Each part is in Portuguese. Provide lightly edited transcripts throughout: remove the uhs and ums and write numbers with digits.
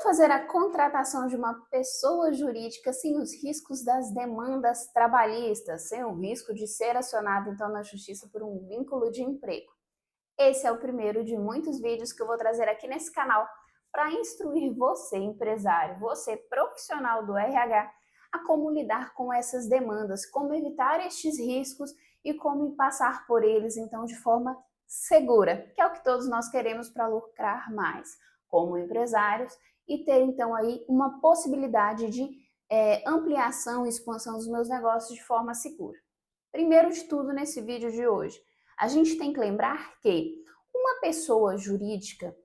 fazer a contratação de uma pessoa jurídica sem os riscos das demandas trabalhistas, sem o risco de ser acionado então na justiça por um vínculo de emprego? Esse é o primeiro de muitos vídeos que eu vou trazer aqui nesse canal para instruir você, empresário, você, profissional do RH, a como lidar com essas demandas, como evitar estes riscos e como passar por eles então de forma segura, que é o que todos nós queremos para lucrar mais como empresários e ter então aí uma possibilidade de ampliação e expansão dos meus negócios de forma segura. Primeiro de tudo, nesse vídeo de hoje, a gente tem que lembrar que uma pessoa jurídica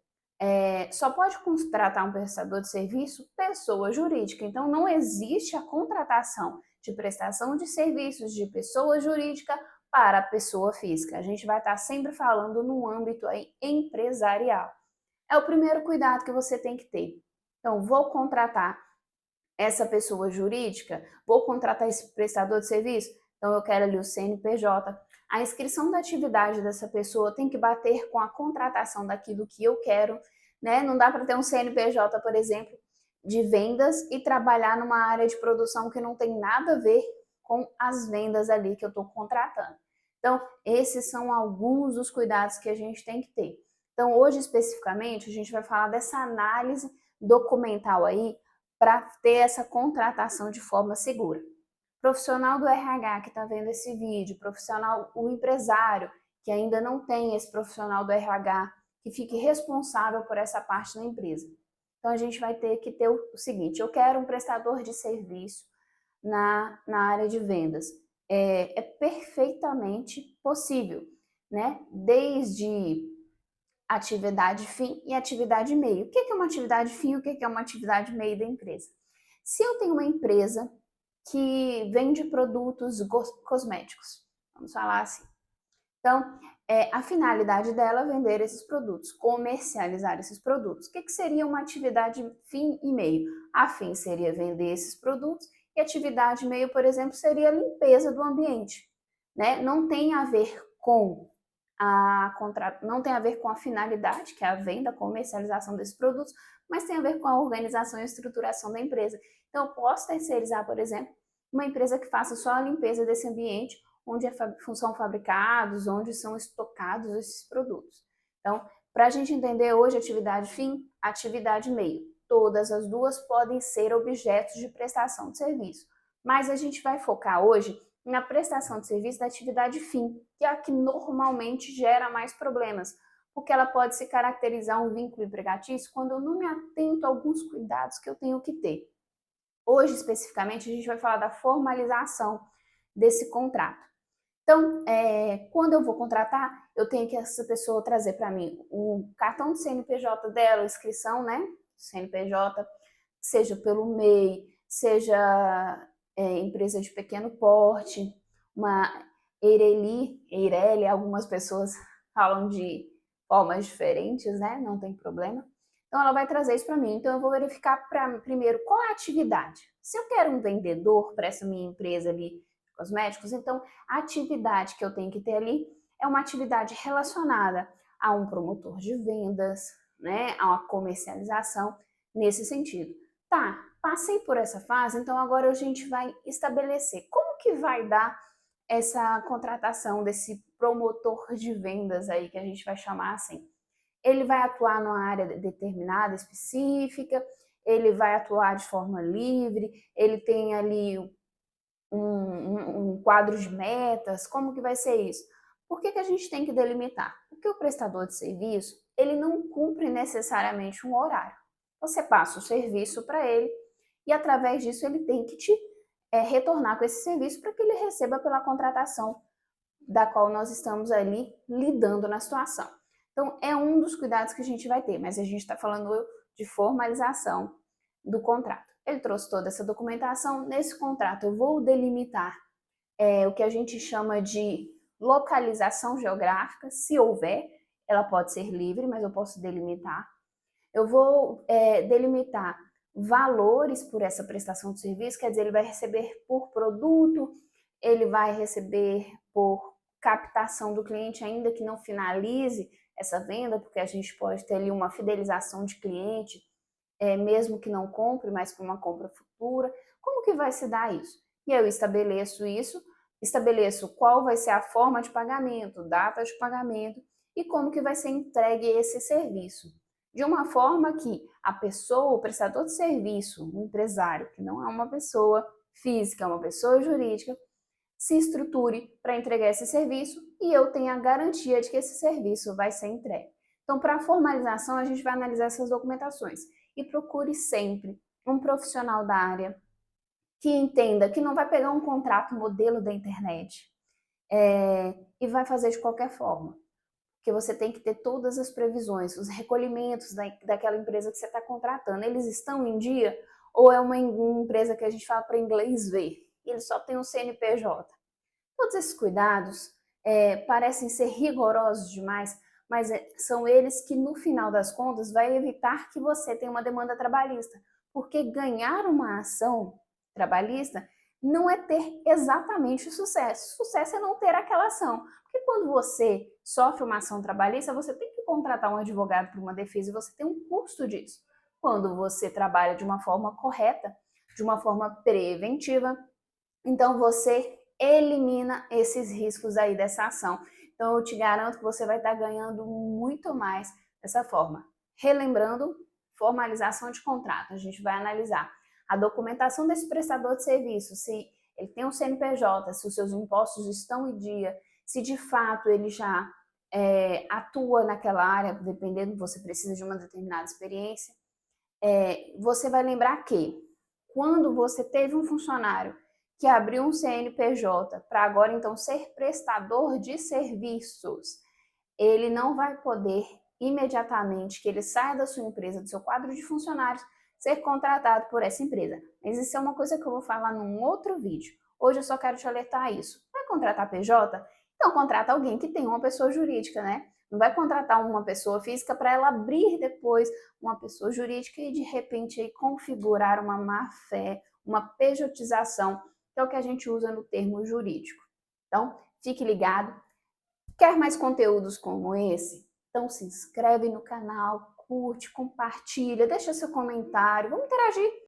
só pode contratar um prestador de serviço pessoa jurídica. Então, não existe a contratação de prestação de serviços de pessoa jurídica para pessoa física. A gente vai estar sempre falando no âmbito aí empresarial. É o primeiro cuidado que você tem que ter. Então, vou contratar essa pessoa jurídica, vou contratar esse prestador de serviço, então eu quero ali o CNPJ. A inscrição da atividade dessa pessoa tem que bater com a contratação daquilo que eu quero, né? Não dá para ter um CNPJ, por exemplo, de vendas e trabalhar numa área de produção que não tem nada a ver com as vendas ali que eu estou contratando. Então, esses são alguns dos cuidados que a gente tem que ter. Então, hoje especificamente, a gente vai falar dessa análise documental aí para ter essa contratação de forma segura. Profissional do RH que está vendo esse vídeo, profissional, o empresário que ainda não tem esse profissional do RH que fique responsável por essa parte da empresa. Então a gente vai ter que ter o seguinte: eu quero um prestador de serviço na área de vendas. É perfeitamente possível, né? Desde atividade fim e atividade meio. O que é uma atividade fim e o que é uma atividade meio da empresa? Se eu tenho uma empresa que vende produtos cosméticos, vamos falar assim. Então, a finalidade dela é vender esses produtos, comercializar esses produtos. O que seria uma atividade fim e meio? A fim seria vender esses produtos e a atividade meio, por exemplo, seria a limpeza do ambiente. Né? Não tem a ver com não tem a ver com a finalidade, que é a venda, a comercialização desses produtos, mas tem a ver com a organização e estruturação da empresa. Então, eu posso terceirizar, por exemplo, uma empresa que faça só a limpeza desse ambiente onde são fabricados, onde são estocados esses produtos. Então, para a gente entender hoje atividade fim, atividade meio. Todas as duas podem ser objetos de prestação de serviço, mas a gente vai focar hoje na prestação de serviço da atividade fim, que é a que normalmente gera mais problemas, porque ela pode se caracterizar um vínculo empregatício quando eu não me atento a alguns cuidados que eu tenho que ter. Hoje, especificamente, a gente vai falar da formalização desse contrato. Então, quando eu vou contratar, eu tenho que essa pessoa trazer para mim o cartão de CNPJ dela, inscrição, né? CNPJ, seja pelo MEI, seja empresa de pequeno porte, uma EIRELI, algumas pessoas falam de formas diferentes, né? Não tem problema. Então, ela vai trazer isso para mim. Então, eu vou verificar primeiro qual é a atividade. Se eu quero um vendedor para essa minha empresa ali de cosméticos, então a atividade que eu tenho que ter ali é uma atividade relacionada a um promotor de vendas, né? A uma comercialização nesse sentido. Tá, passei por essa fase, então agora a gente vai estabelecer como que vai dar essa contratação desse promotor de vendas aí, que a gente vai chamar assim. Ele vai atuar numa área determinada, específica, ele vai atuar de forma livre, ele tem ali um quadro de metas, como que vai ser isso? Por que a gente tem que delimitar? Porque o prestador de serviço, ele não cumpre necessariamente um horário. Você passa o serviço para ele e através disso ele tem que te retornar com esse serviço para que ele receba pela contratação da qual nós estamos ali lidando na situação. Então, é um dos cuidados que a gente vai ter, mas a gente está falando de formalização do contrato. Ele trouxe toda essa documentação. Nesse contrato, eu vou delimitar o que a gente chama de localização geográfica, se houver, ela pode ser livre, mas eu posso delimitar. Eu vou delimitar valores por essa prestação de serviço, quer dizer, ele vai receber por produto, ele vai receber por captação do cliente, ainda que não finalize essa venda, porque a gente pode ter ali uma fidelização de cliente mesmo que não compre, mas para uma compra futura? Como que vai se dar isso? E eu estabeleço isso, estabeleço qual vai ser a forma de pagamento, data de pagamento e como que vai ser entregue esse serviço. De uma forma que a pessoa, o prestador de serviço, o empresário, que não é uma pessoa física, é uma pessoa jurídica, se estruture para entregar esse serviço e eu tenha a garantia de que esse serviço vai ser entregue. Então, para a formalização, a gente vai analisar essas documentações e procure sempre um profissional da área que entenda que não vai pegar um contrato modelo da internet e vai fazer de qualquer forma. Porque você tem que ter todas as previsões, os recolhimentos daquela empresa que você está contratando, eles estão em dia? Ou é uma empresa que a gente fala para inglês ver? Ele só tem um CNPJ. Todos esses cuidados parecem ser rigorosos demais, mas são eles que, no final das contas, vai evitar que você tenha uma demanda trabalhista. Porque ganhar uma ação trabalhista não é ter exatamente sucesso. Sucesso é não ter aquela ação. Porque quando você sofre uma ação trabalhista, você tem que contratar um advogado para uma defesa e você tem um custo disso. Quando você trabalha de uma forma correta, de uma forma preventiva, então você elimina esses riscos aí dessa ação. Então eu te garanto que você vai estar ganhando muito mais dessa forma. Relembrando, formalização de contrato. A gente vai analisar a documentação desse prestador de serviço, se ele tem um CNPJ, se os seus impostos estão em dia, se de fato ele já atua naquela área, dependendo, você precisa de uma determinada experiência. Você vai lembrar que quando você teve um funcionário que abriu um CNPJ para agora então ser prestador de serviços, ele não vai poder imediatamente que ele saia da sua empresa, do seu quadro de funcionários, ser contratado por essa empresa. Mas isso é uma coisa que eu vou falar num outro vídeo. Hoje eu só quero te alertar a isso. Vai contratar PJ? Então contrata alguém que tenha uma pessoa jurídica, né? Não vai contratar uma pessoa física para ela abrir depois uma pessoa jurídica e de repente aí configurar uma má-fé, uma pejotização, que é o que a gente usa no termo jurídico. Então, fique ligado. Quer mais conteúdos como esse? Então se inscreve no canal, curte, compartilha, deixa seu comentário, vamos interagir.